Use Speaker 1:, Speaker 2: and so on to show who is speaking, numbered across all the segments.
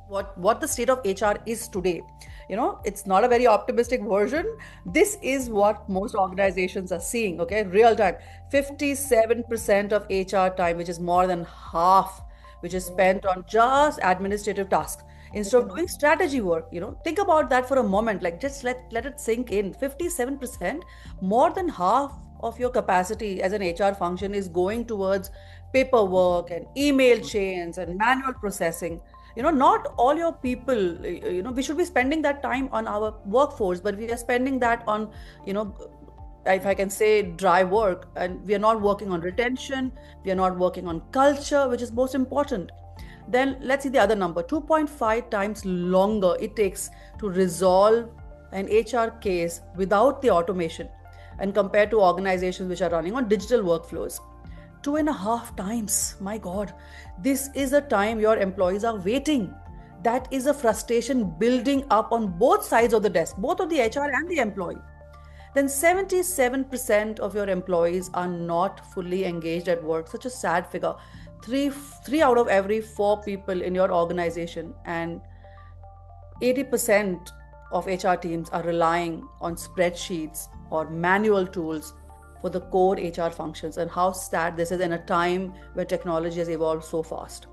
Speaker 1: what the state of HR is today. It's not a very optimistic version. This is what most organizations are seeing, okay? Real time. 57% of HR time, which is more than half, which is spent on just administrative tasks instead of doing strategy work. Think about that for a moment. Like, just let it sink in. 57%, more than half of your capacity as an HR function is going towards paperwork and email chains and manual processing. Not all your people, we should be spending that time on our workforce, but we are spending that on, you know if I can say, dry work, and we are not working on retention, we are not working on culture, which is most important. Then let's see the other number. 2.5 times longer it takes to resolve an HR case without the automation, and compared to organizations which are running on digital workflows. 2.5 times. My God, this is a time your employees are waiting. That is a frustration building up on both sides of the desk, both of the HR and the employee. Then 77% of your employees are not fully engaged at work. Such a sad figure. Three out of every four people in your organization, and 80% of HR teams are relying on spreadsheets or manual tools for the core HR functions. And how sad this is in a time where technology has evolved so fast.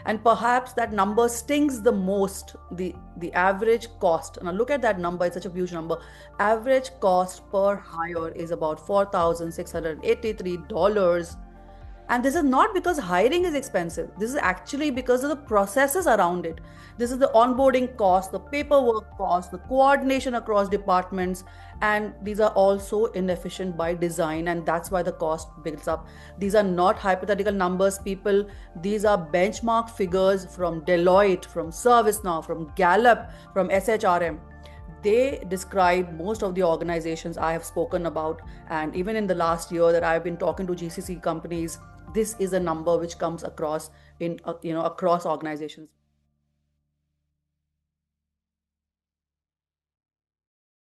Speaker 1: And perhaps that number stings the most. The average cost, now look at that number, it's such a huge number. Average cost per hire is about $4,683. And this is not because hiring is expensive. This is actually because of the processes around it. This is the onboarding cost, the paperwork cost, the coordination across departments, and these are also inefficient by design, and that's why the cost builds up. These are not hypothetical numbers, people. These are benchmark figures from Deloitte, from ServiceNow, from Gallup, from SHRM. They describe most of the organizations I have spoken about, and even in the last year that I've been talking to GCC companies, this is a number which comes across in across organizations.